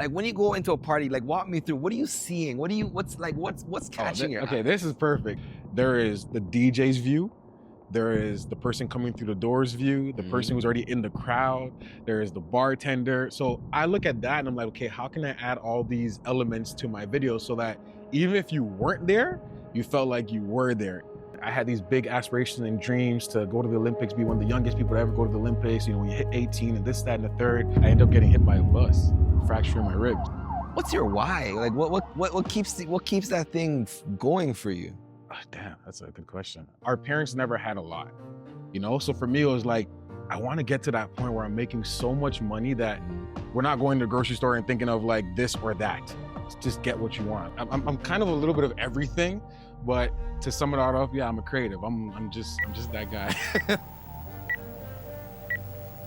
Like when you go into a party, like walk me through, what are you seeing? What's catching your eye? Okay, this is perfect. There is the DJ's view. There is the person coming through the doors view, the person who's already in the crowd. There is the bartender. So I look at that and I'm like, okay, how can I add all these elements to my video so that even if you weren't there, you felt like you were there. I had these big aspirations and dreams to go to the Olympics, be one of the youngest people to ever go to the Olympics. You know, when you hit 18 and this, that, and the third, I ended up getting hit by a bus, fracturing my ribs. What's your why? Like what keeps that thing going for you? Oh, damn, that's a good question. Our parents never had a lot, you know? So for me, it was like, I want to get to that point where I'm making so much money that we're not going to the grocery store and thinking of like this or that. Just get what you want. I'm kind of a little bit of everything, but to sum it all up, yeah, I'm a creative. I'm just that guy.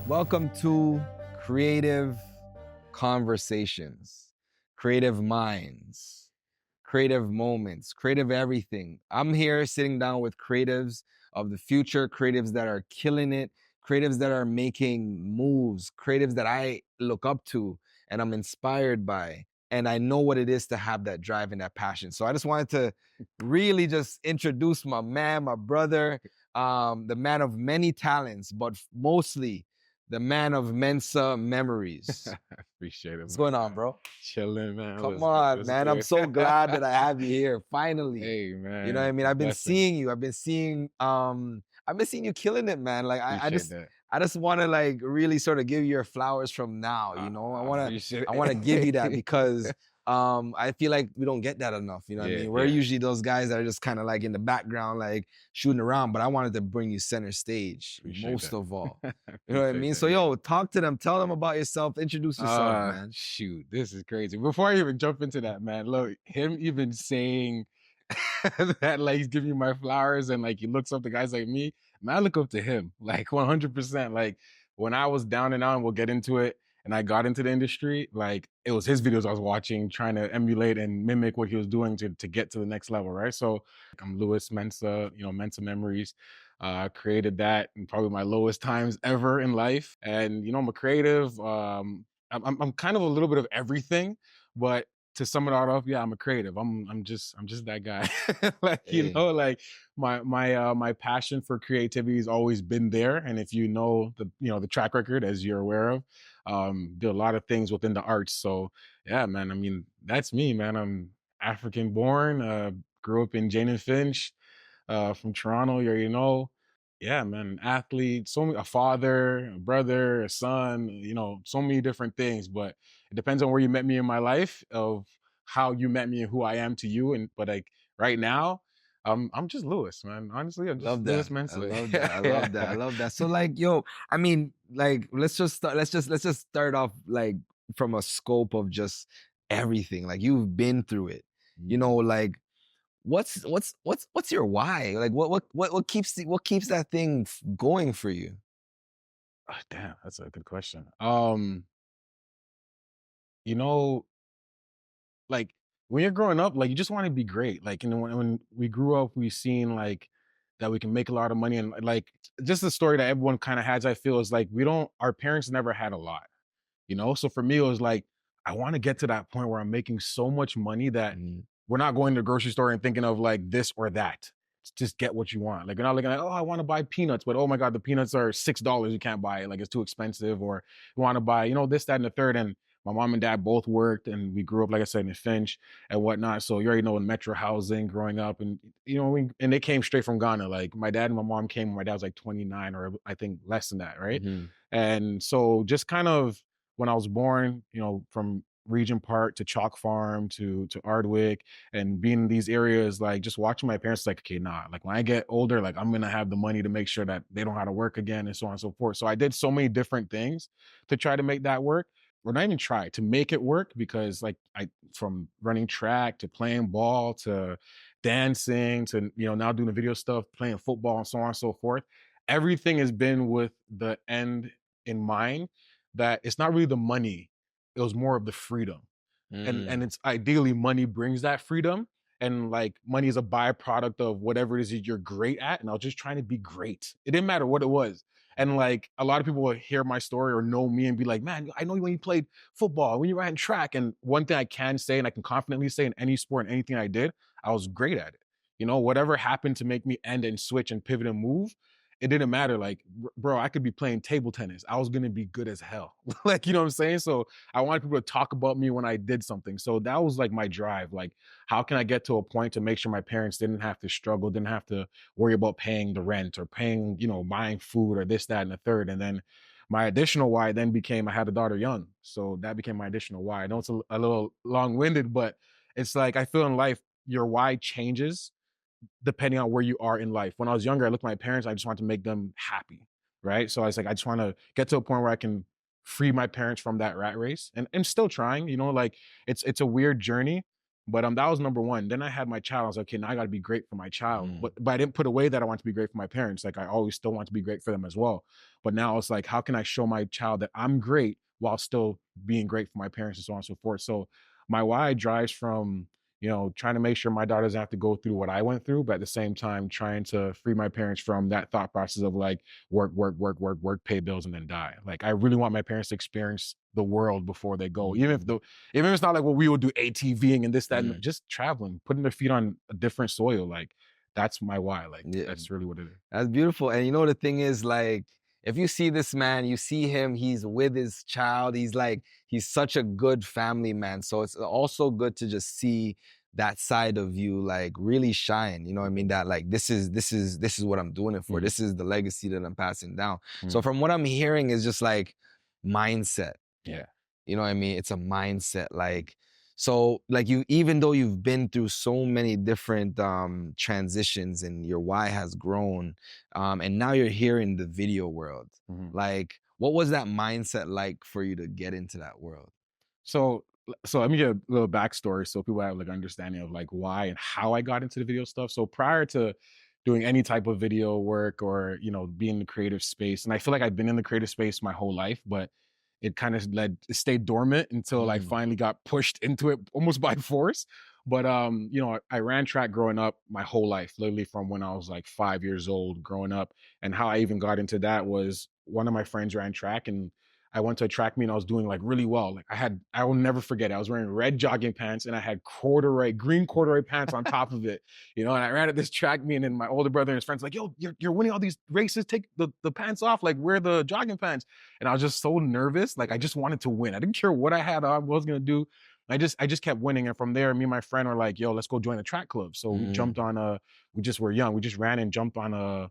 Welcome to Creative Conversations, Creative Minds, creative moments, creative everything. I'm here sitting down with creatives of the future, creatives that are killing it, creatives that are making moves, creatives that I look up to and I'm inspired by. And I know what it is to have that drive and that passion. So I just wanted to really just introduce my man, my brother, the man of many talents, but mostly the man of Mensah memories. Appreciate it. What's going on, bro? Chilling, man. Come on, man. I'm so glad that I have you here finally. Hey, man. You know what I mean? I've been Blessing. seeing you. I've been seeing you killing it, man. Like I just want to like really sort of give you your flowers from now, you know? I want to give you that because I feel like we don't get that enough, you know what I mean? We're usually those guys that are just kind of like in the background, like shooting around, but I wanted to bring you center stage most of all. You know what I mean? So yo, talk to them, tell them about yourself, introduce yourself, man. Shoot, this is crazy. Before I even jump into that, man, look, him even saying that like he's giving you my flowers and like he looks up to guys like me, man, I look up to him like 100%. Like when I was down and out, and we'll get into it, and I got into the industry, like it was his videos I was watching, trying to emulate and mimic what he was doing to get to the next level, right? So I'm Louis Mensah, you know, Mensah Memories. Created that in probably my lowest times ever in life. And, you know, I'm a creative. I'm kind of a little bit of everything, but to sum it all up, yeah, I'm a creative. I'm just that guy. Like, you know, like my passion for creativity has always been there. And if you know the track record, as you're aware of, did a lot of things within the arts. So yeah, man, I mean, that's me, man. I'm African born, grew up in Jane and Finch, from Toronto, you already know. Yeah, man, an athlete, a father, a brother, a son, you know, so many different things. But it depends on where you met me in my life, of how you met me and who I am to you. But like right now, I'm just Louis, man. Honestly, I'm just Louis Mensah. I love that. I love that. I love that. So like, yo, I mean, like, let's just start off like from a scope of just everything. Like you've been through it, you know, like what's your why? Like what keeps that thing going for you? Oh, damn, that's a good question. You know, like when you're growing up, like you just want to be great. Like, you know, when we grew up, we seen like that we can make a lot of money, and like just the story that everyone kind of has, I feel, is like our parents never had a lot, you know? So for me, it was like, I want to get to that point where I'm making so much money that we're not going to the grocery store and thinking of like this or that. Just get what you want. Like you're not looking at, oh, I want to buy peanuts, but oh my God, the peanuts are $6. You can't buy it. Like it's too expensive. Or you want to buy, you know, this, that, and the third. And my mom and dad both worked, and we grew up, like I said, in Finch and whatnot. So you already know, in metro housing growing up, and you know, and they came straight from Ghana. Like my dad and my mom came when my dad was like 29, or I think less than that, right? And so just kind of when I was born, you know, from Regent Park to Chalk Farm to Ardwick, and being in these areas, like just watching my parents, like, okay, nah, like when I get older, like I'm gonna have the money to make sure that they don't have to work again, and so on and so forth. So I did so many different things to try to make that work. Or not even try to make it work, because like from running track to playing ball to dancing to, you know, now doing the video stuff, playing football and so on and so forth. Everything has been with the end in mind, that it's not really the money, it was more of the freedom. And it's ideally money brings that freedom, and like money is a byproduct of whatever it is that you're great at. And I was just trying to be great. It didn't matter what it was. And like a lot of people will hear my story or know me and be like, man, I know you when you played football, when you ran track. And one thing I can say, and I can confidently say in any sport and anything I did, I was great at it. You know, whatever happened to make me end and switch and pivot and move, it didn't matter. Like, bro, I could be playing table tennis. I was gonna be good as hell. Like, you know what I'm saying? So I wanted people to talk about me when I did something. So that was like my drive. Like, how can I get to a point to make sure my parents didn't have to struggle, didn't have to worry about paying the rent or paying, you know, buying food or this, that, and the third. And then my additional why then became I had a daughter young. So that became my additional why. I know it's a little long-winded, but it's like I feel in life your why changes depending on where you are in life. When I was younger, I looked at my parents, I just wanted to make them happy, right? So I was like, I just want to get to a point where I can free my parents from that rat race. And I'm still trying, you know, like it's a weird journey. But that was number one. Then I had my child. I was like, okay, now I gotta be great for my child. But I didn't put away that I want to be great for my parents. Like I always still want to be great for them as well. But now it's like, how can I show my child that I'm great while still being great for my parents and so on and so forth. So my why drives from, you know, trying to make sure my daughter doesn't have to go through what I went through, but at the same time, trying to free my parents from that thought process of like work, pay bills, and then die. Like, I really want my parents to experience the world before they go, even if it's not like what we would do, ATVing and this, that, and just traveling, putting their feet on a different soil. Like, that's my why. Like, that's really what it is. That's beautiful. And you know, the thing is, like, if you see this man, you see him, he's with his child. He's such a good family man. So it's also good to just see that side of you, like, really shine. You know what I mean? That like, this is what I'm doing it for. This is the legacy that I'm passing down. So from what I'm hearing is just like mindset. Yeah. You know what I mean? It's a mindset. Like, so like even though you've been through so many different transitions and your why has grown, and now you're here in the video world, like, what was that mindset like for you to get into that world? So let me give a little backstory so people have like understanding of like why and how I got into the video stuff. So prior to doing any type of video work or, you know, being in the creative space, and I feel like I've been in the creative space my whole life, but it kind of it stayed dormant until I finally got pushed into it almost by force. But you know, I ran track growing up my whole life, literally from when I was like 5 years old growing up. And how I even got into that was one of my friends ran track, and I went to a track meet and I was doing like really well. Like I will never forget it. I was wearing red jogging pants and I had green corduroy pants on top of it, you know, and I ran at this track meet and my older brother and his friends like, yo, you're winning all these races. Take the pants off, like wear the jogging pants. And I was just so nervous. Like I just wanted to win. I didn't care what I had on, what I was going to do. I just kept winning. And from there, me and my friend were like, yo, let's go join the track club. So we jumped on we just were young. We just ran and jumped on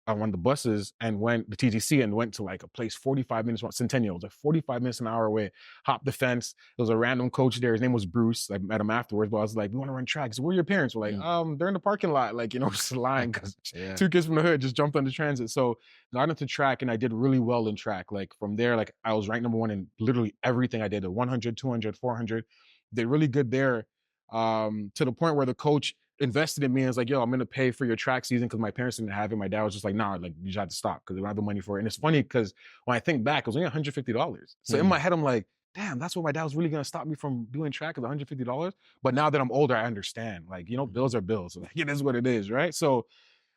on one of the buses and went the TTC and went to like a place 45 minutes, Centennial, like 45 minutes an hour away, hopped the fence. There was a random coach there. His name was Bruce. I met him afterwards, but I was like, we want to run track. So where are your parents? We're like, they're in the parking lot. Like, you know, just lying because 2 kids from the hood just jumped on the transit. So got into track and I did really well in track. Like from there, like I was ranked number one in literally everything I did, 100, 200, 400. Did really good there, to the point where the coach invested in me and was like, yo, I'm going to pay for your track season because my parents didn't have it. My dad was just like, nah, like you just have to stop because they don't have the money for it. And it's funny because when I think back, it was only $150. So in my head, I'm like, damn, that's what my dad was really going to stop me from doing track is $150. But now that I'm older, I understand. Like, you know, bills are bills. Like, it is what it is, right? So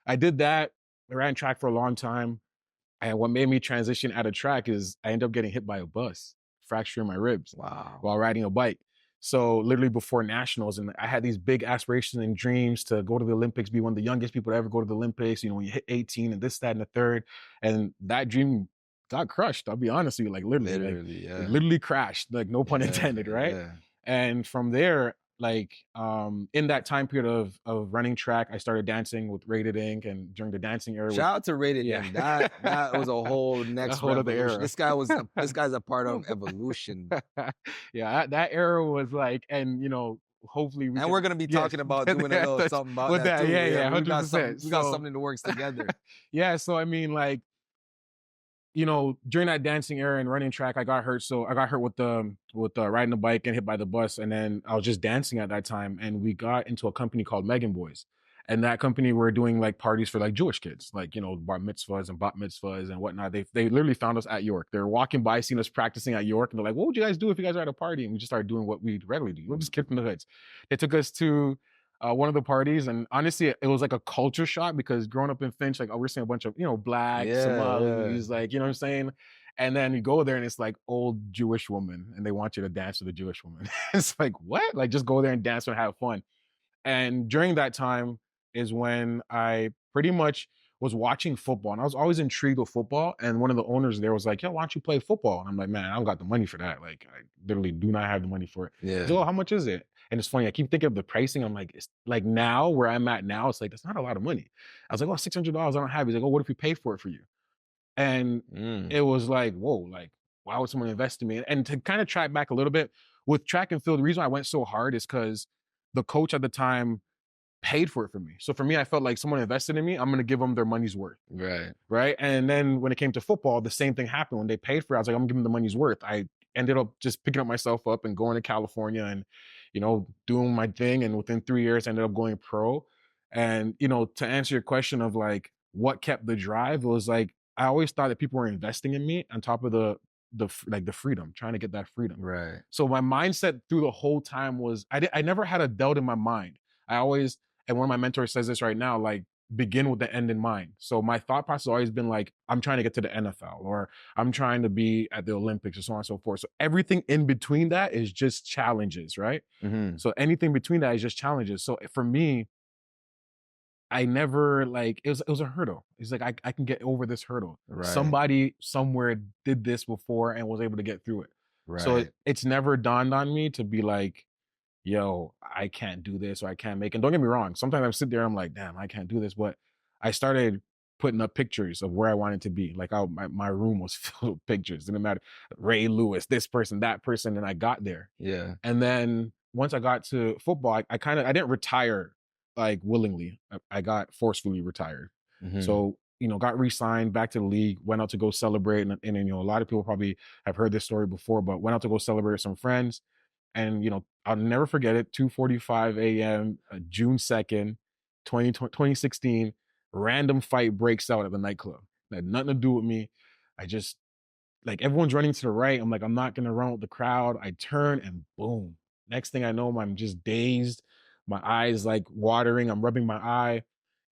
I did that. I ran track for a long time. And what made me transition out of track is I ended up getting hit by a bus, fracturing my ribs while riding a bike. So literally before nationals, and I had these big aspirations and dreams to go to the Olympics, be one of the youngest people to ever go to the Olympics, you know, when you hit 18 and this, that, and the third. And that dream got crushed. I'll be honest with you, like literally, it literally crashed, like no pun intended, right? And from there, like in that time period of running track, I started dancing with Rated Inc. And during the dancing era, shout out to Rated Inc. That was a whole next whole other era. This guy's a part of evolution. Yeah, that era was like, and you know, hopefully we're gonna be talking about doing a little something about that too. Yeah, 100%. We got something to work together. Yeah, so I mean, like, you know, during that dancing era and running track, I got hurt. So I got hurt with riding the bike and hit by the bus. And then I was just dancing at that time. And we got into a company called Megan Boys. And that company were doing like parties for like Jewish kids, like, you know, bar mitzvahs and bat mitzvahs and whatnot. They literally found us at York. They were walking by, seeing us practicing at York. And they're like, what would you guys do if you guys were at a party? And we just started doing what we readily do. We're just kids from the hoods. They took us to one of the parties, and honestly, it was like a culture shock because growing up in Finch, like, oh, we're seeing a bunch of, black, Yeah, yeah. Somalis, like, you know what I'm saying? And then you go there and it's like old Jewish woman and they want you to dance with a Jewish woman. It's like, what? Like, just go there and dance and have fun. And during that time is when I pretty much was watching football, and I was always intrigued with football. And one of the owners there was like, "Yo, why don't you play football?" And I'm like, "Man, I don't got the money for that. Like, I literally do not have the money for it." He's Yeah. like, "Oh, how much is it?" And it's funny. I keep thinking of the pricing. I'm like, it's like now where I'm at now, it's like that's not a lot of money. I was like, "Oh, $600. I don't have it." He's like, "Oh, what if we pay for it for you?" And Mm. it was like, whoa, like, why would someone invest in me? And to kind of track back a little bit with track and field, the reason I went so hard is because the coach at the time paid for it for me. So for me, I felt like someone invested in me, I'm going to give them their money's worth. Right. Right. And then when it came to football, the same thing happened. When they paid for it, I was like, I'm gonna give them the money's worth. I ended up just picking up myself up and going to California and, doing my thing. And within 3 years, I ended up going pro. And, to answer your question of like what kept the drive, it was like I always thought that people were investing in me on top of the freedom, trying to get that freedom. Right. So my mindset through the whole time was I never had a doubt in my mind. I always, and one of my mentors says this right now, like, begin with the end in mind. So my thought process has always been like, I'm trying to get to the NFL or I'm trying to be at the Olympics or so on and so forth. So everything in between that is just challenges, right? Mm-hmm. So anything between that is just challenges. So for me, I never like it was a hurdle. It's like I can get over this hurdle. Right. Somebody somewhere did this before and was able to get through it. So Right. it's never dawned on me to be like, yo, I can't do this or I can't make it. And don't get me wrong. Sometimes I sit there, I'm like, damn, I can't do this. But I started putting up pictures of where I wanted to be. Like my room was filled with pictures. Didn't matter. Ray Lewis, this person, that person. And I got there. Yeah. And then once I got to football, I didn't retire like willingly. I got forcefully retired. Mm-hmm. So, got re-signed back to the league, went out to go celebrate. And a lot of people probably have heard this story before, but went out to go celebrate with some friends. And, I'll never forget it. 2:45 a.m., June 2nd, 2016, random fight breaks out at the nightclub. It had nothing to do with me. I just, like, everyone's running to the right. I'm like, I'm not going to run with the crowd. I turn and boom. Next thing I know, I'm just dazed. My eyes like watering. I'm rubbing my eye.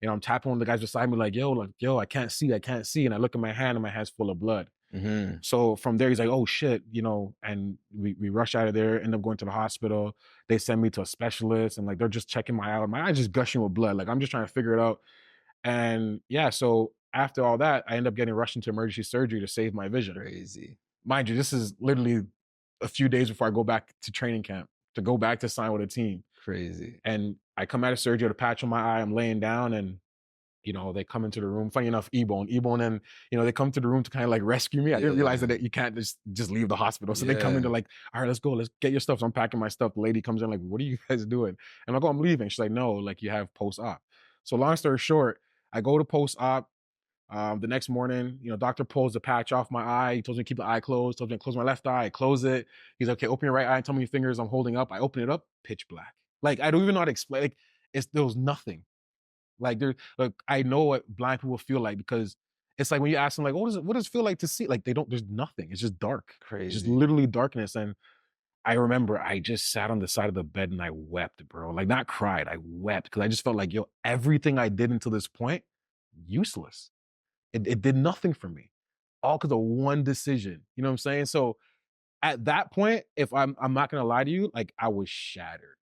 I'm tapping one of the guys beside me like, yo, I can't see. I can't see. And I look at my hand and my hand's full of blood. Mm-hmm. So from there, he's like, oh shit, and we rush out of there, end up going to the hospital. They send me to a specialist and like they're just checking my eye. My eye's just gushing with blood. Like I'm just trying to figure it out. And yeah, so after all that, I end up getting rushed into emergency surgery to save my vision. Crazy. Mind you, this is literally a few days before I go back to training camp to go back to sign with a team. Crazy. And I come out of surgery with a patch on my eye. I'm laying down and they come into the room. Funny enough, Ebone, and they come to the room to kind of like rescue me. I didn't realize that you can't just leave the hospital. So they come into Yeah. like, all right, let's go, let's get your stuff. So I'm packing my stuff. The lady comes in like, what are you guys doing? And I'm like, oh, I'm leaving. She's like, no, like you have post-op. So long story short, I go to post-op. The next morning, doctor pulls the patch off my eye. He tells me to keep the eye closed. Tells me to close my left eye. I close it. He's like, okay, open your right eye and tell me your fingers I'm holding up. I open it up, pitch black. Like I don't even know how to explain. Like there was nothing. Like I know what blind people feel like because it's like when you ask them like, what does it feel like to see? Like there's nothing. It's just dark. It's just Crazy. literally darkness. And I remember I just sat on the side of the bed and I wept, bro. Like not cried, I wept because I just felt like, yo, everything I did until this point, useless. It did nothing for me. All because of one decision. You know what I'm saying? So at that point, if I'm not gonna lie to you, like I was shattered.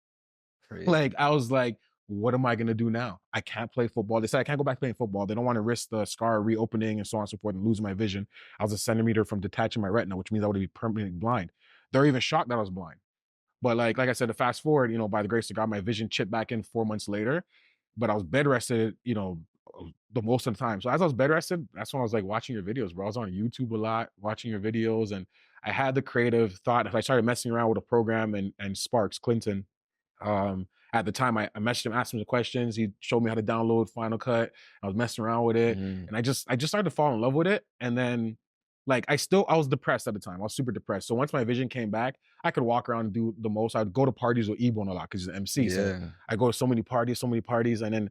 Crazy. Like I was like, what am I gonna do now? I can't play football. They said I can't go back playing football. They don't want to risk the scar reopening and so on and so forth and losing my vision. I was a centimeter from detaching my retina, which means I would be permanently blind. They're even shocked that I was blind. But like I said, to fast forward, by the grace of God, my vision chipped back in 4 months later. But I was bed rested, the most of the time. So as I was bed rested, that's when I was like watching your videos, bro. I was on YouTube a lot, watching your videos, and I had the creative thought. If I started messing around with a program and Sparks Clinton, at the time I messaged him, asked him the questions. He showed me how to download Final Cut. I was messing around with it, Mm-hmm. and I just started to fall in love with it. And then, like, I was depressed at the time. I was super depressed. So once my vision came back, I could walk around and do the most. I'd go to parties with Ebon a lot because he's an MC. So Yeah. I go to so many parties, and then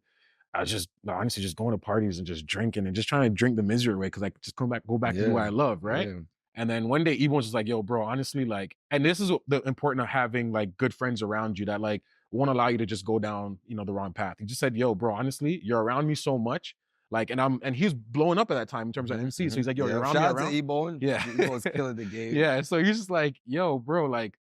I was just honestly just going to parties and just drinking and just trying to drink the misery away because I could just go back to do what I love, right? Yeah. And then one day, Ebon was just like, "Yo, bro, honestly, like," and this is the important of having like good friends around you that like won't allow you to just go down, the wrong path. He just said, yo, bro, honestly, you're around me so much. Like, and he was blowing up at that time in terms of MC. So he's like, yo, you're around me. Shout out to Ebone. Yeah. Ebone's killing the game. Yeah. So he's just like, yo, bro, like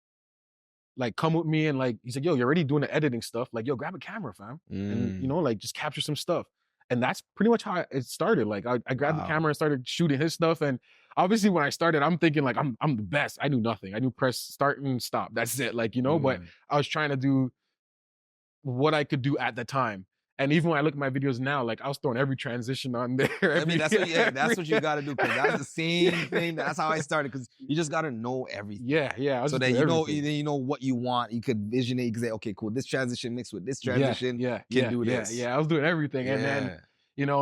come with me. And like, he's like, yo, you're already doing the editing stuff. Like, yo, grab a camera, fam. And, like just capture some stuff. And that's pretty much how it started. Like I grabbed the camera and started shooting his stuff. And obviously when I started, I'm thinking like, I'm the best. I knew nothing. I knew press start and stop. That's it. Like, but I was trying to do what I could do at the time. And even when I look at my videos now, like I was throwing every transition on there. I mean, that's what you got to do. Cause that's the same thing. That's how I started. Cause you just got to know everything. Yeah. So that you know what you want. You could vision it. You could say, okay, cool. This transition mixed with this transition. Can do this. Yeah. I was doing everything. And then,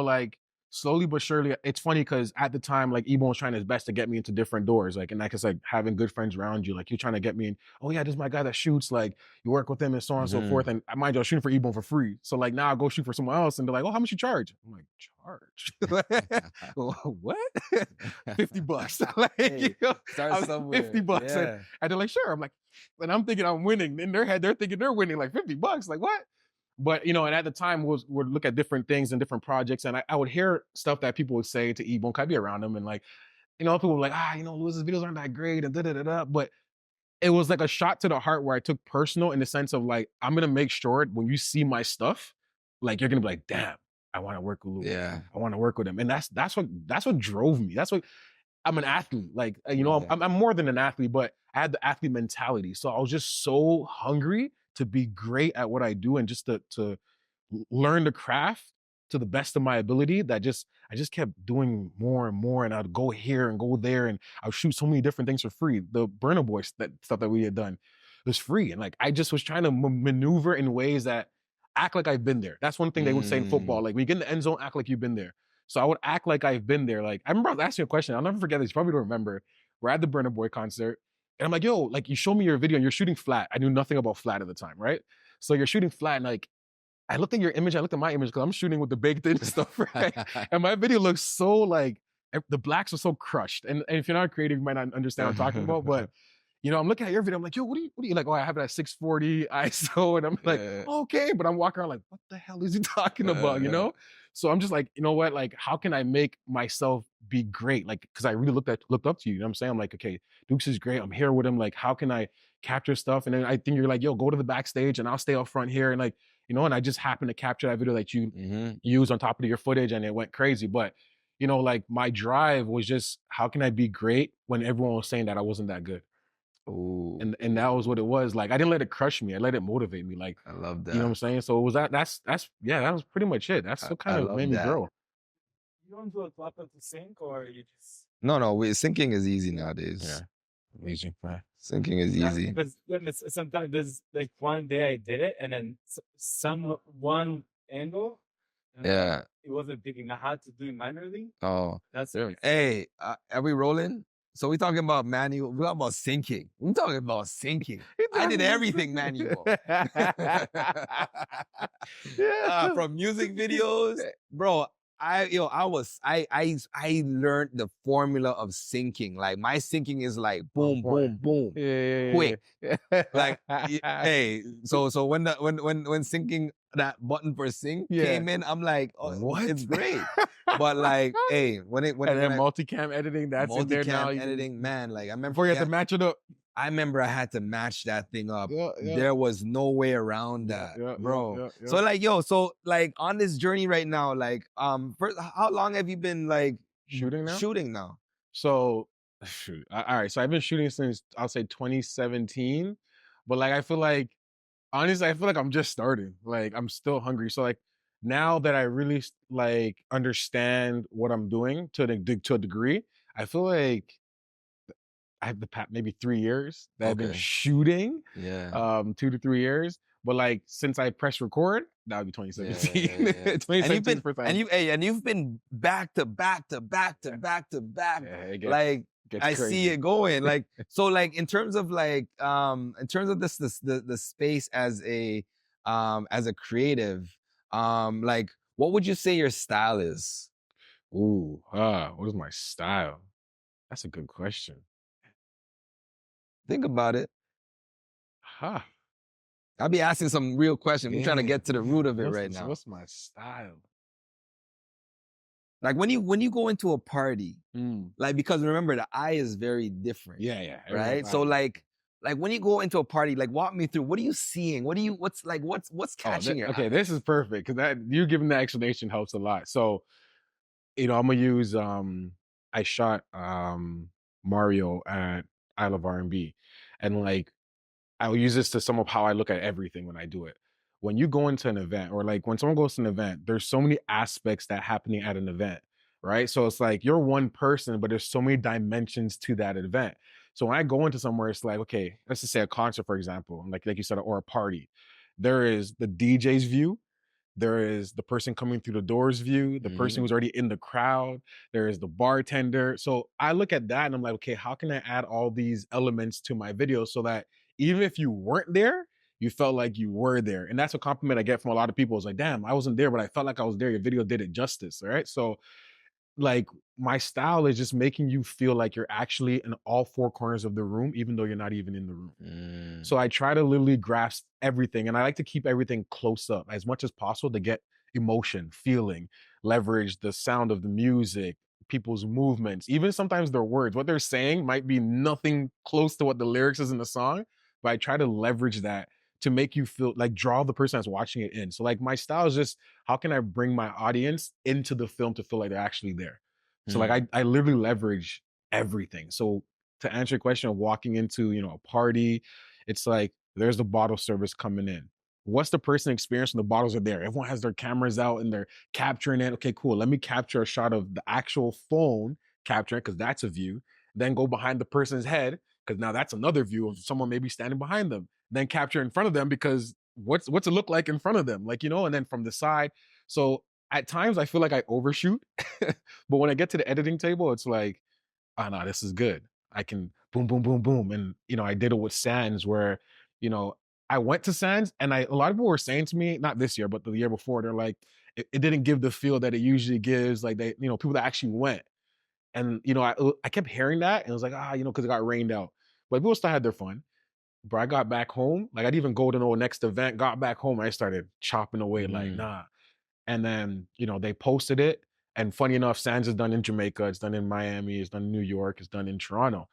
like slowly but surely, it's funny because at the time, like Ebone was trying his best to get me into different doors. Like, and like it's like having good friends around you. Like you're trying to get me in, oh yeah, this is my guy that shoots. Like you work with him and so on and so forth. And mind you, I was shooting for Ebone for free. So like now I go shoot for someone else and they're like, oh, how much you charge? I'm like, charge? What? $50. Like, hey, start somewhere. $50. And they're like, sure. I'm like, and I'm thinking I'm winning. In their head, they're thinking they're winning like $50. Like what? But, and at the time would look at different things and different projects. And I would hear stuff that people would say to Ebone. I'd be around them and like, people were like, Louis's videos aren't that great and da-da-da-da. But it was like a shot to the heart where I took personal in the sense of like, I'm going to make sure when you see my stuff, like, you're going to be like, damn, I want to work with Louis. Yeah. I want to work with him. And that's what drove me. That's what I'm an athlete. Like, I'm more than an athlete, but I had the athlete mentality. So I was just so hungry to be great at what I do and just to learn the craft to the best of my ability that I just kept doing more and more. And I'd go here and go there and I would shoot so many different things for free. The Burner Boy stuff that we had done was free. And like, I just was trying to maneuver in ways that act like I've been there. That's one thing they would say in football. Like when you get in the end zone, act like you've been there. So I would act like I've been there. Like I remember I was asking you a question. I'll never forget this. You probably don't remember. We're at the Burner Boy concert. And I'm like, yo, like you show me your video and you're shooting flat. I knew nothing about flat at the time, right? So you're shooting flat and like, I looked at your image, I looked at my image because I'm shooting with the baked in stuff, right? And my video looks so like, the blacks are so crushed. And if you're not creative, you might not understand what I'm talking about. But, I'm looking at your video, I'm like, yo, what do you like? Oh, I have it at 640 ISO. And I'm like, okay. But I'm walking around like, what the hell is he talking about, So I'm just like, you know what? Like, how can I make myself be great? Like, because I really looked up to you. You know what I'm saying? I'm like, okay, Dukes is great. I'm here with him. Like, how can I capture stuff? And then I think you're like, yo, go to the backstage and I'll stay up front here. And like, and I just happened to capture that video that you used on top of your footage and it went crazy. But, like my drive was just, how can I be great when everyone was saying that I wasn't that good? Ooh. And that was what it was. Like, I didn't let it crush me. I let it motivate me. Like, I love that. You know what I'm saying? So it was that was pretty much it. That's what kind of made me grow. You don't do a lot of sync or you just... No, syncing is easy nowadays. Yeah. Amazing. Right. Syncing is easy. Because sometimes there's like one day I did it and then one angle. Yeah. It wasn't picking. I had to do it manually. Oh. That's Hey, are we rolling? So we're talking about manual. We're talking about syncing. I'm talking about syncing. I did everything manual. From music videos, bro. I learned the formula of syncing. Like my syncing is like boom, boom, boom, quick. Like, hey, so when syncing that button for sync came in, I'm like, oh, what? It's great. But like, hey, when multicam editing, that's in there now. Editing, man. Like I remember before you had to match it up. I remember I had to match that thing up. There was no way around that, bro. So like, so like on this journey right now, like, first, how long have you been like shooting now? So, shoot. All right. So I've been shooting since I'll say 2017, but like I feel like honestly, I'm just starting. Like I'm still hungry. So like now that I really like understand what I'm doing to a degree, I feel like I have maybe 3 years that I've been shooting. 2 to 3 years. But like since I pressed record, that would be 2017. 2017 and you've been back to back to back to back to back. Like I see it going. Like so like in terms of like the space as a creative, like what would you say your style is? What is my style? That's a good question. Think about it. I'll be asking some real questions. I'm trying to get to the root of it right now. What's my style? Like when you go into a party, like, because remember the eye is very different. Yeah. Right. So like when you go into a party, like walk me through. What are you seeing? What's catching your eye? Okay, this is perfect because that you giving the explanation helps a lot. So, I'm gonna use I shot Mario at I Love R&B, and like I'll use this to sum up how I look at everything when I do it. When you go into an event, or like when someone goes to an event, there's so many aspects that happening at an event, right? So it's like you're one person, but there's so many dimensions to that event. So when I go into somewhere, it's like, okay, let's just say a concert, for example, like you said, or a party. There is the DJ's view, there is the person coming through the doors view, the person who's already in the crowd, there is the bartender. So I look at that and I'm like, okay, how can I add all these elements to my video so that even if you weren't there, you felt like you were there? And that's a compliment I get from a lot of people. It's like, damn, I wasn't there, but I felt like I was there. Your video did it justice. All right. So like my style is just making you feel like you're actually in all four corners of the room, even though you're not even in the room. So I try to literally grasp everything, and I like to keep everything close up as much as possible to get emotion, feeling, leverage the sound of the music, people's movements, even sometimes their words. What they're saying might be nothing close to what the lyrics is in the song, but I try to leverage that to make you feel like draw the person that's watching it in. So like my style is just how can I bring my audience into the film to feel like they're actually there? So like I literally leverage everything. So to answer your question of walking into, a party, it's like there's the bottle service coming in. What's the person experience when the bottles are there? Everyone has their cameras out and they're capturing it. Okay, cool. Let me capture a shot of the actual phone capturing because that's a view. Then go behind the person's head because now that's another view of someone maybe standing behind them. Then capture in front of them because what's it look like in front of them? Like, and then from the side. So at times I feel like I overshoot, but when I get to the editing table, it's like, oh no, this is good. I can boom, boom, boom, boom. And, I did it with Sands where, I went to Sands and a lot of people were saying to me, not this year, but the year before, they're like, it didn't give the feel that it usually gives. Like they, people that actually went. And, I kept hearing that and it was like, because it got rained out. But people still had their fun. But I got back home, like I didn't even go to no next event, got back home, and I started chopping away like, nah. And then, they posted it. And funny enough, Sands is done in Jamaica, it's done in Miami, it's done in New York, it's done in Toronto.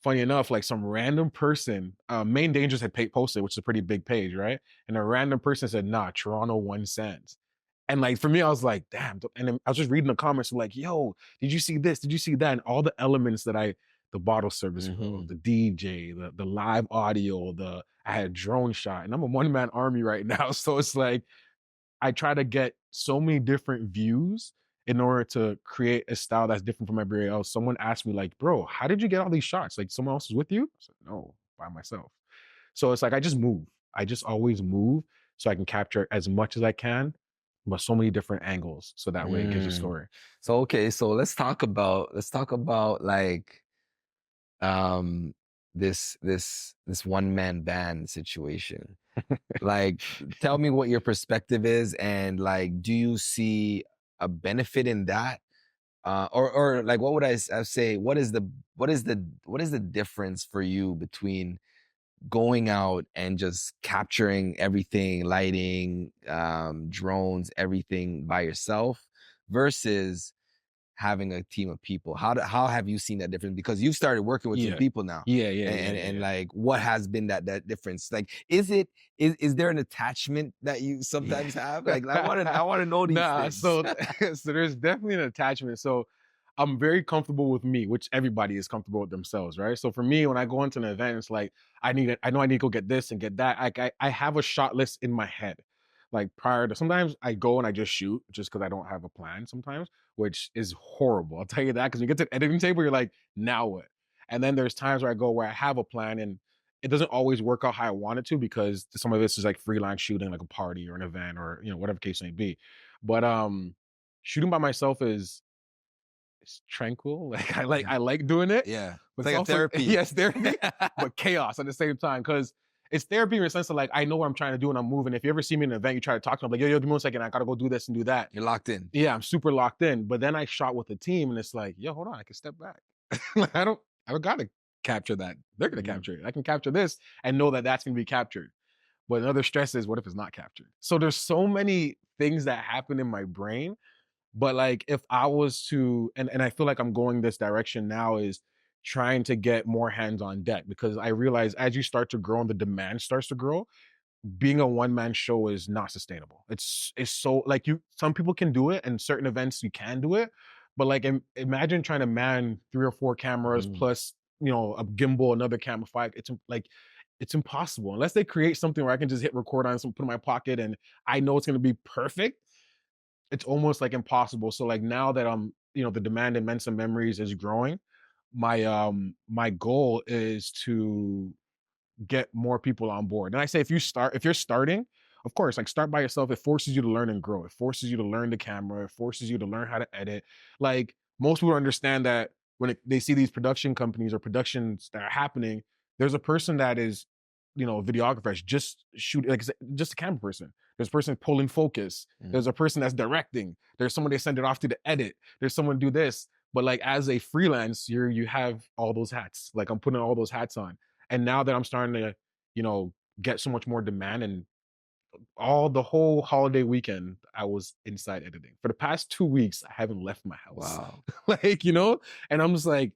Funny enough, like some random person, Main Dangers had posted, which is a pretty big page, right? And a random person said, nah, Toronto won Sands. And like for me, I was like, damn. And then I was just reading the comments, like, yo, did you see this? Did you see that? And all the elements that the bottle service, the DJ, the live audio, I had a drone shot, and I'm a one-man army right now. So it's like, I try to get so many different views in order to create a style that's different from everybody else. Someone asked me like, bro, how did you get all these shots? Like someone else was with you? I said, no, by myself. So it's like, I just move. I just always move so I can capture as much as I can, but so many different angles. So that way it gives a story. So, okay. So let's talk about like, this one-man band situation. Like, tell me what your perspective is, and like, do you see a benefit in that? Or like, what would I say? What is the difference for you between going out and just capturing everything, lighting, drones, everything by yourself versus having a team of people? How have you seen that difference? Because you've started working with some people now. And like, what has been that difference? Like, is there an attachment that you sometimes have? Like, I want to know these things. So there's definitely an attachment. So I'm very comfortable with me, which everybody is comfortable with themselves, right? So for me, when I go into an event, it's like I know I need to go get this and get that. I have a shot list in my head. Like prior to, sometimes I go and I just shoot just because I don't have a plan sometimes, which is horrible. I'll tell you that, because you get to the editing table, you're like, now what? And then there's times where I go where I have a plan and it doesn't always work out how I want it to, because some of this is like freelance shooting, like a party or an event or, whatever case may be. But shooting by myself it's tranquil. Like I like doing it. Yeah. But it's like also, a therapy. Yes, therapy, but chaos at the same time. Because it's therapy in the sense of like, I know what I'm trying to do and I'm moving. If you ever see me in an event, you try to talk to me, I'm like, yo, give me 1 second. I got to go do this and do that. You're locked in. Yeah, I'm super locked in. But then I shot with a team and it's like, yo, hold on, I can step back. I don't got to capture that. They're going to capture it. I can capture this and know that that's going to be captured. But another stress is, what if it's not captured? So there's so many things that happen in my brain. But like, if I was to, and I feel like I'm going this direction now, is trying to get more hands on deck, because I realize as you start to grow and the demand starts to grow, being a one-man show is not sustainable. It's so like, some people can do it, and certain events you can do it, but like, imagine trying to man 3 or 4 cameras plus, a gimbal, another camera, 5. It's like, it's impossible unless they create something where I can just hit record on something, put in my pocket, and I know it's going to be perfect. It's almost like impossible. So like, now that I'm, the demand in Mensa Memories is growing, my goal is to get more people on board. And I say, if you're starting, of course, like, start by yourself. It forces you to learn and grow. It forces you to learn the camera. It forces you to learn how to edit. Like, most people understand that when they see these production companies or productions that are happening, there's a person that is, a videographer that's just shooting, like, just a camera person. There's a person pulling focus. There's a person that's directing. There's someone they send it off to edit. There's someone do this. But like, as a freelance, you have all those hats. Like, I'm putting all those hats on. And now that I'm starting to, get so much more demand, and the whole holiday weekend, I was inside editing. For the past 2 weeks, I haven't left my house. Wow. Like, and I'm just like,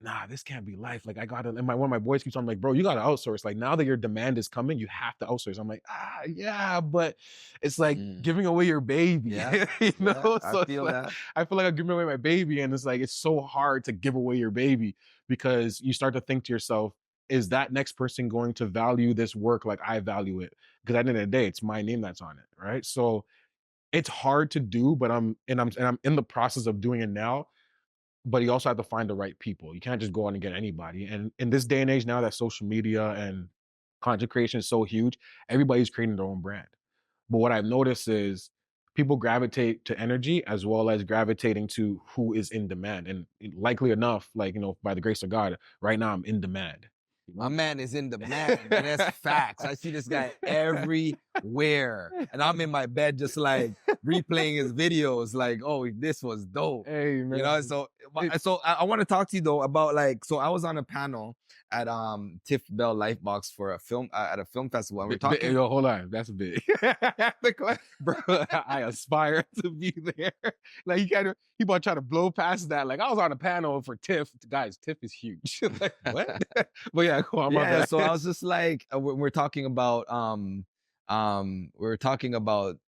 nah, this can't be life. Like, I gotta, and one of my boys keeps on like, bro, you gotta outsource. Like, now that your demand is coming, you have to outsource. I'm like, yeah, but it's like giving away your baby. Yeah. So I feel like, that. I feel like I'm giving away my baby, and it's like, it's so hard to give away your baby, because you start to think to yourself, is that next person going to value this work like I value it? Because at the end of the day, it's my name that's on it, right? So it's hard to do, but I'm in the process of doing it now. But you also have to find the right people. You can't just go out and get anybody. And in this day and age now that social media and content creation is so huge, everybody's creating their own brand. But what I've noticed is people gravitate to energy as well as gravitating to who is in demand. And likely enough, like, by the grace of God, right now I'm in demand. My man is in demand, and that's facts. I see this guy everywhere, and I'm in my bed just like replaying his videos, like, oh, this was dope. Hey, man. So I want to talk to you though about, like, so I was on a panel at Tiff Bell Lifebox for a film at a film festival, and we're talking. Yo, hold on, that's big. Bro, I aspire to be there. Like, he about try to blow past that. Like, I was on a panel for Tiff. Guys, Tiff is huge. Like, what? But yeah, cool. Yeah, so I was just like, we're talking about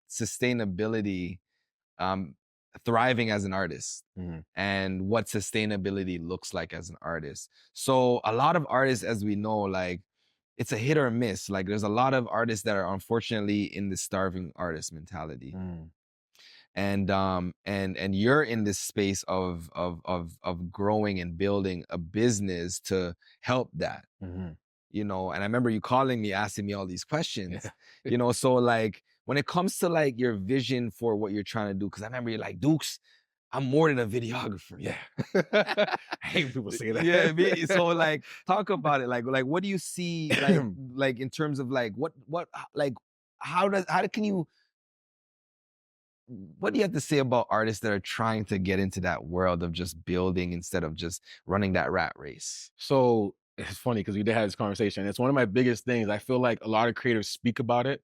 sustainability, thriving as an artist, and what sustainability looks like as an artist. So a lot of artists, as we know, like, it's a hit or miss. Like, there's a lot of artists that are unfortunately in the starving artist mentality. And you're in this space of growing and building a business to help that. And I remember you calling me, asking me all these questions. So like, when it comes to like your vision for what you're trying to do, because I remember you're like, Dukes, I'm more than a videographer. Yeah. I hate when people say that. Yeah. So like, talk about it. Like what do you see, like in terms of like what like what do you have to say about artists that are trying to get into that world of just building instead of just running that rat race? So it's funny because we did have this conversation. It's one of my biggest things. I feel like a lot of creators speak about it,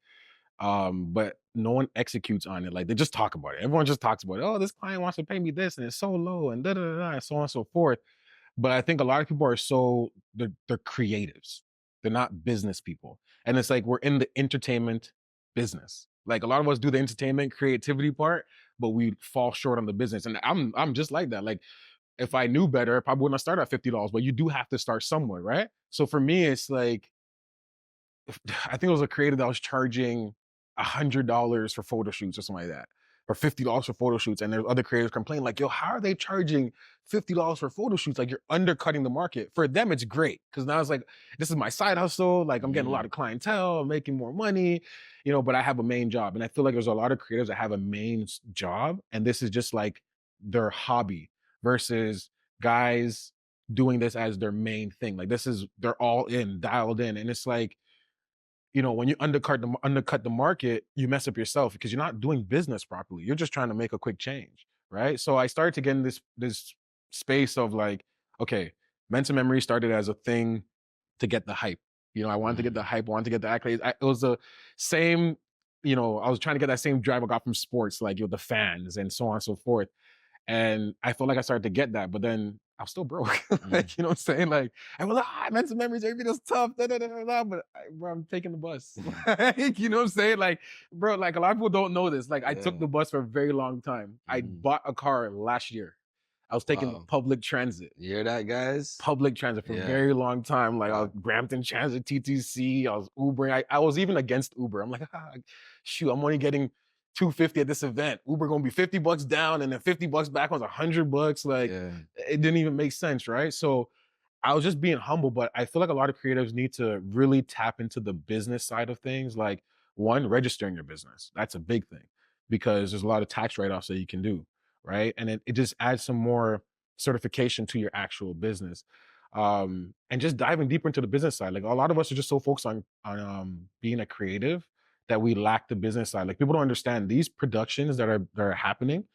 but no one executes on it. Like, they just talk about it. Everyone just talks about it. Oh, this client wants to pay me this, and it's so low, and and so on and so forth. But I think a lot of people are they're creatives. They're not business people. And it's like, we're in the entertainment business. Like, a lot of us do the entertainment creativity part, but we fall short on the business. And I'm just like that. Like, if I knew better, I probably wouldn't have started at $50, but you do have to start somewhere, right? So for me, it's like, I think it was a creator that was charging $100 for photo shoots or something like that, or $50 for photo shoots. And there's other creators complaining like, yo, how are they charging $50 for photo shoots? Like, you're undercutting the market. For them, it's great, because now it's like, this is my side hustle. Like, I'm getting a lot of clientele, I'm making more money, but I have a main job. And I feel like there's a lot of creators that have a main job, and this is just like their hobby, versus guys doing this as their main thing. Like, they're all in, dialed in. And it's like, when you undercut the market, you mess up yourself, because you're not doing business properly. You're just trying to make a quick change, right? So I started to get in this space of like, okay, Mensa Memory started as a thing to get the hype. You know, I wanted to get the hype, I wanted to get the accolades. It was the same, you know, I was trying to get that same drive I got from sports, like, you know, the fans and so on and so forth. And I felt like I started to get that, but then I was still broke. Like, you know what I'm saying? Like, I was like, I meant some memories, everything was tough, but bro, I'm taking the bus. Like, you know what I'm saying? Like, bro, like a lot of people don't know this. Like, I took the bus for a very long time. I bought a car last year. I was taking public transit. You hear that, guys? Public transit for a very long time. Like, I was Brampton Transit, TTC, I was Ubering. I was even against Uber. I'm like, shoot, I'm only getting $250 at this event. Uber gonna be $50 down and then $50 back was $100. Like, it didn't even make sense, right? So I was just being humble, but I feel like a lot of creatives need to really tap into the business side of things. Like, one, registering your business. That's a big thing because there's a lot of tax write-offs that you can do, right? And it just adds some more certification to your actual business. And just diving deeper into the business side. Like, a lot of us are just so focused on being a creative that we lack the business side. Like, people don't understand these productions that are happening,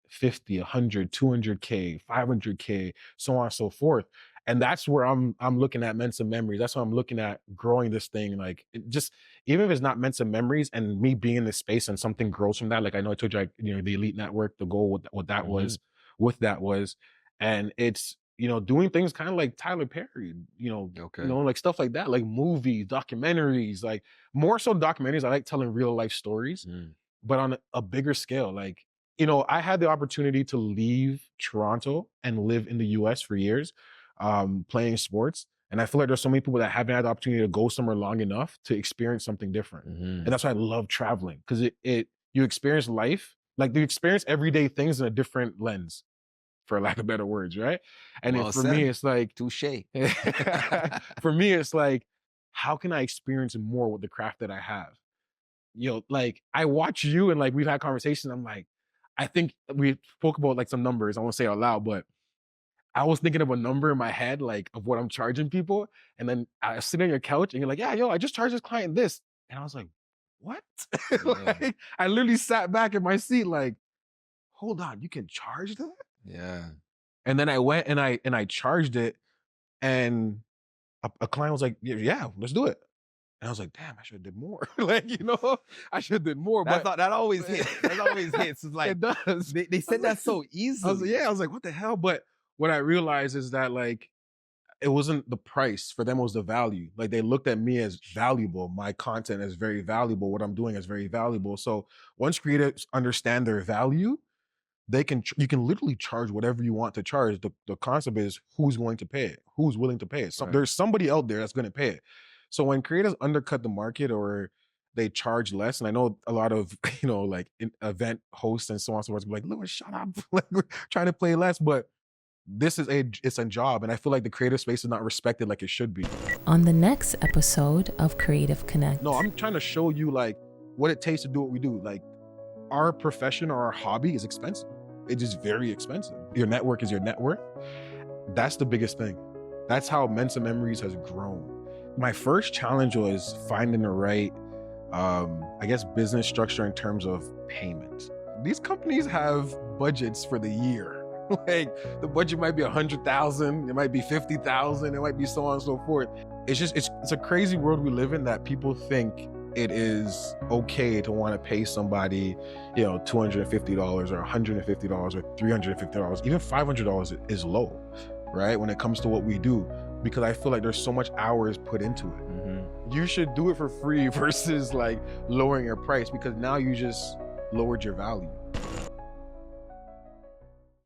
50, 100, 200K, 500K, so on and so forth. And that's where I'm looking at Mensah Memories. That's why I'm looking at growing this thing. Like, just, even if it's not Mensah Memories and me being in this space and something grows from that. Like, I know I told you, you know, the Elite Network, the goal what that was, and it's, you know, doing things kind of like Tyler Perry, you know, like stuff like that, like movies, documentaries, like more so documentaries. I like telling real life stories, but on a bigger scale. Like, you know, I had the opportunity to leave Toronto and live in the US for years, playing sports. And I feel like there's so many people that haven't had the opportunity to go somewhere long enough to experience something different. And that's why I love traveling, because you experience life, like you experience everyday things in a different lens, for lack of better words, right? And Well for said. me, it's like, Touche. for me, it's like, how can I experience more with the craft that I have? You know, like, I watch you and like we've had conversations. I'm like, I think we spoke about like some numbers. I won't say it out loud, but I was thinking of a number in my head, like of what I'm charging people. And then I was sitting on your couch and you're like, yeah, yo, I just charged this client this. And I was like, what? Like, I literally sat back in my seat like, hold on, you can charge that? Yeah. And then I went and I charged it, and a client was like, yeah, let's do it. And I was like, damn, I should have did more. Like, you know, I should have did more. But That always hits. That always hits. It's like, it does. They said that so easily. I was like, what the hell? But what I realized is that, like, it wasn't the price. For them, it was the value. Like, they looked at me as valuable. My content is very valuable. What I'm doing is very valuable. So once creatives understand their value, you can literally charge whatever you want to charge. The concept is who's going to pay it, who's willing to pay it. So there's somebody out there that's going to pay it. So when creators undercut the market or they charge less, and I know a lot of, you know, like event hosts and so on and so forth, be like, Louis, shut up. Like, we're trying to play less, but it's a job. And I feel like the creative space is not respected like it should be. On the next episode of Creative Connect. No, I'm trying to show you like what it takes to do what we do. Like, our profession or our hobby is expensive. It is very expensive. Your network is your net worth. That's the biggest thing. That's how Mensah Memories has grown. My first challenge was finding the right, I guess, business structure in terms of payment. These companies have budgets for the year. Like, the budget might be 100,000, it might be 50,000, it might be so on and so forth. It's just, it's a crazy world we live in that people think it is okay to want to pay somebody, you know, $250 or $150 or $350. Even $500 is low, right? When it comes to what we do, because I feel like there's so much hours put into it. You should do it for free versus like lowering your price, because now you just lowered your value.